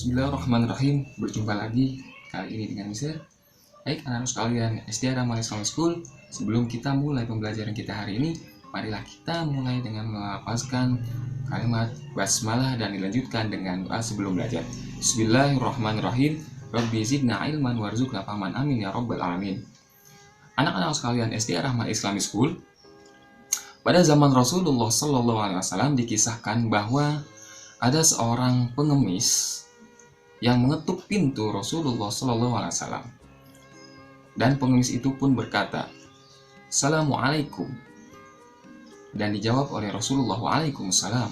Bismillahirrahmanirrahim. Berjumpa lagi kali ini dengan Mister. Baik anak-anak sekalian SD Ramal Islamic School, sebelum kita mulai pembelajaran kita hari ini, marilah kita mulai dengan melafazkan kalimat basmalah dan dilanjutkan dengan doa sebelum belajar. Bismillahirrahmanirrahim. Rabbi zidna ilman warzuqna fahman, amin ya rabbal alamin. Anak-anak sekalian SD Rahmat Islamic School, pada zaman Rasulullah SAW dikisahkan bahwa ada seorang pengemis yang mengetuk pintu Rasulullah SAW, dan pengemis itu pun berkata, "Assalamualaikum," dan dijawab oleh Rasulullah, "Waalaikumsalam."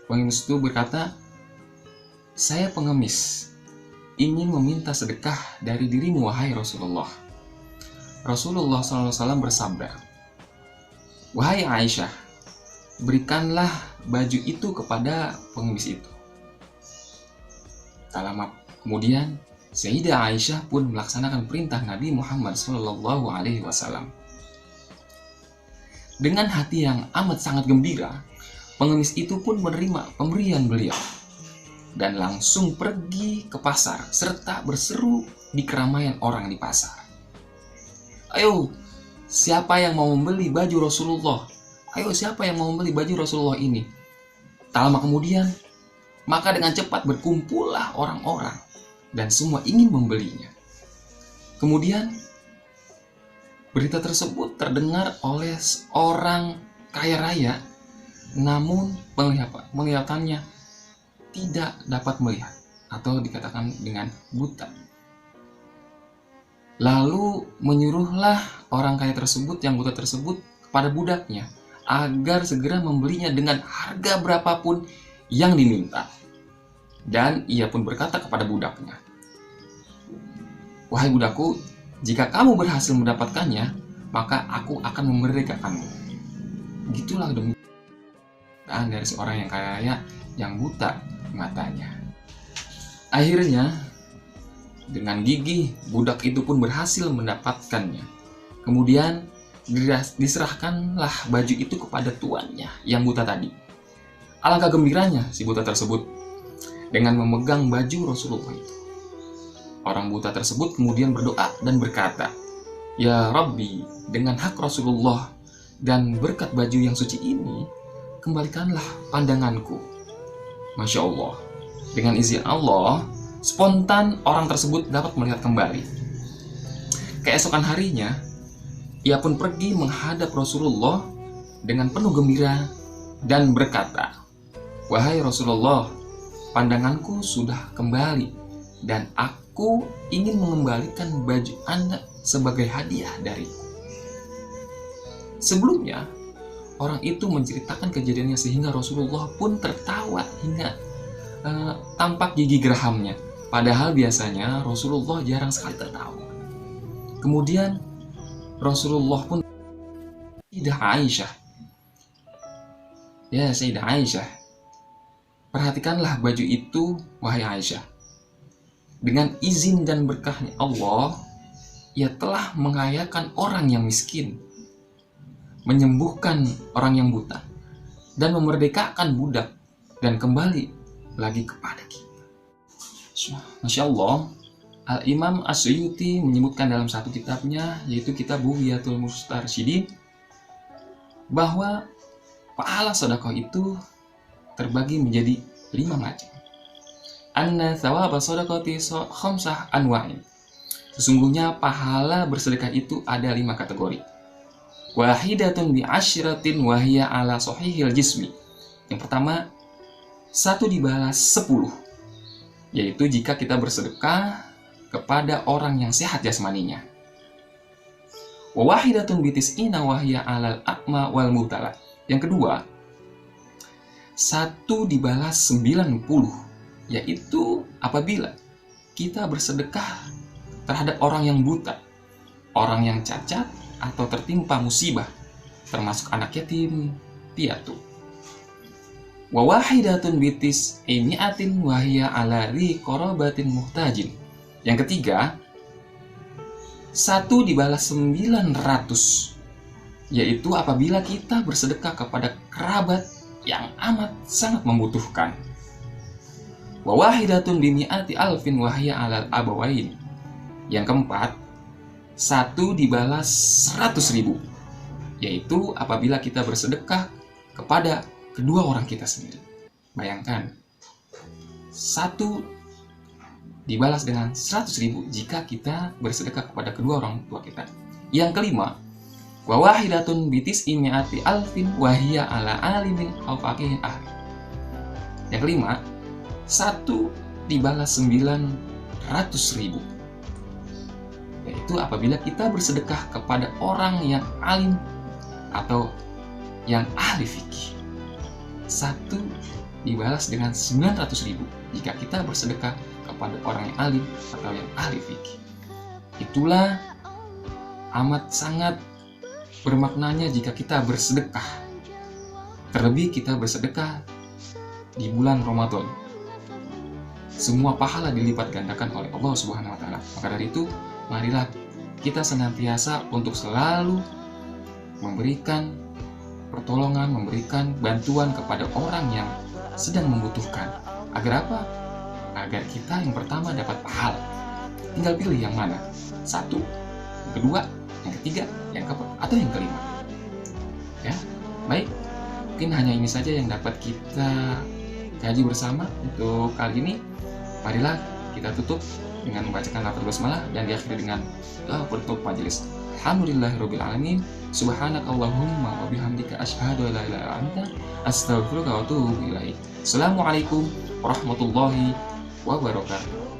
Pengemis itu berkata, "Saya pengemis, ingin meminta sedekah dari dirimu wahai Rasulullah." Rasulullah SAW bersabda, "Wahai Aisyah, berikanlah baju itu kepada pengemis itu." Tak lama kemudian, Sayyidah Aisyah pun melaksanakan perintah Nabi Muhammad SAW. Dengan hati yang amat sangat gembira, pengemis itu pun menerima pemberian beliau dan langsung pergi ke pasar serta berseru di keramaian orang di pasar, "Ayo, siapa yang mau membeli baju Rasulullah? Ayo, siapa yang mau membeli baju Rasulullah ini?" Tak lama kemudian, maka dengan cepat berkumpullah orang-orang dan semua ingin membelinya. Kemudian, berita tersebut terdengar oleh seorang kaya raya, namun penglihatannya tidak dapat melihat atau dikatakan dengan buta. Lalu menyuruhlah orang kaya tersebut, yang buta tersebut, kepada budaknya agar segera membelinya dengan harga berapapun yang diminta. Dan ia pun berkata kepada budaknya, "Wahai budakku, jika kamu berhasil mendapatkannya, maka aku akan memerdekakanmu." Gitulah demikian dari seorang yang kaya raya yang buta matanya. Akhirnya, dengan gigih, budak itu pun berhasil mendapatkannya. Kemudian diserahkanlah baju itu kepada tuannya yang buta tadi. Alangkah gembiranya si buta tersebut dengan memegang baju Rasulullah itu. Orang buta tersebut kemudian berdoa dan berkata, "Ya Rabbi, dengan hak Rasulullah dan berkat baju yang suci ini, kembalikanlah pandanganku." Masya Allah, dengan izin Allah, spontan orang tersebut dapat melihat kembali. Keesokan harinya, ia pun pergi menghadap Rasulullah dengan penuh gembira dan berkata, "Wahai Rasulullah, pandanganku sudah kembali dan aku ingin mengembalikan baju Anda sebagai hadiah dariku." Sebelumnya, orang itu menceritakan kejadiannya sehingga Rasulullah pun tertawa hingga tampak gigi gerahamnya. Padahal biasanya Rasulullah jarang sekali tertawa. Kemudian Rasulullah pun, "Sayyidah Aisyah, ya Sayyidah Aisyah, perhatikanlah baju itu, wahai Aisyah. Dengan izin dan berkahnya Allah, ia telah mengayakan orang yang miskin, menyembuhkan orang yang buta, dan memerdekakan budak, dan kembali lagi kepada kita." Masya Allah. Al-Imam As-Suyuti menyebutkan dalam satu kitabnya, yaitu kitab Bughiyatul Mustarsyidin, bahwa pahala sedekah itu terbagi menjadi 5 macam. Anna thawaba sadaqati khamsah anwa'in. Sesungguhnya pahala bersedekah itu ada 5 kategori. Wahidatun bi asyratin wahiyya ala sahihil jismi. Yang pertama, 1 dibalas 10, yaitu jika kita bersedekah kepada orang yang sehat jasmaninya. Wa wahidatun bi tis'ina wahiyya alal a'ma wal mubtala. Yang kedua, 1 dibalas 90, yaitu apabila kita bersedekah terhadap orang yang buta, orang yang cacat atau tertimpa musibah, termasuk anak yatim piatu. Wa wahidatun bi tis'imi'atin wahiyya ala dzi qarabatin muhtajin. Yang ketiga, 1 dibalas 900, yaitu apabila kita bersedekah kepada kerabat yang amat sangat membutuhkan. Wa wahidatun bimi'ati alfin wahya alal abawain. Yang keempat, 1 dibalas 100.000, yaitu apabila kita bersedekah kepada kedua orang kita sendiri. Bayangkan, 1 dibalas dengan 100.000 jika kita bersedekah kepada kedua orang tua kita. Yang kelima, wa wahidatun bitis imi'ati alfin wahia ala alimin aw faqihin ahli. Yang kelima, 1 dibalas 900.000, yaitu apabila kita bersedekah kepada orang yang alim atau yang ahli fikih. 1 dibalas dengan 900.000 jika kita bersedekah kepada orang yang alim atau yang ahli fikih. Itulah amat sangat bermaknanya jika kita bersedekah. Terlebih kita bersedekah di bulan Ramadan. Semua pahala dilipat gandakan oleh Allah Subhanahu wa taala. Maka dari itu, marilah kita senantiasa untuk selalu memberikan pertolongan, memberikan bantuan kepada orang yang sedang membutuhkan. Agar apa? Agar kita yang pertama dapat pahala. Tinggal pilih yang mana. 1, yang kedua, yang ketiga, yang keempat, atau yang kelima. Ya, baik. Mungkin hanya ini saja yang dapat kita kaji bersama untuk kali ini. Marilah kita tutup dengan membacakan lafaz basmalah dan diakhiri dengan doa penutup majelis. Alhamdulillahirabbil alamin. Subhanakallahumma wa bihamdika asyhadu an la ilaha illa anta astaghfiruka wa atubu ilaik. Assalamualaikum warahmatullahi wabarakatuh.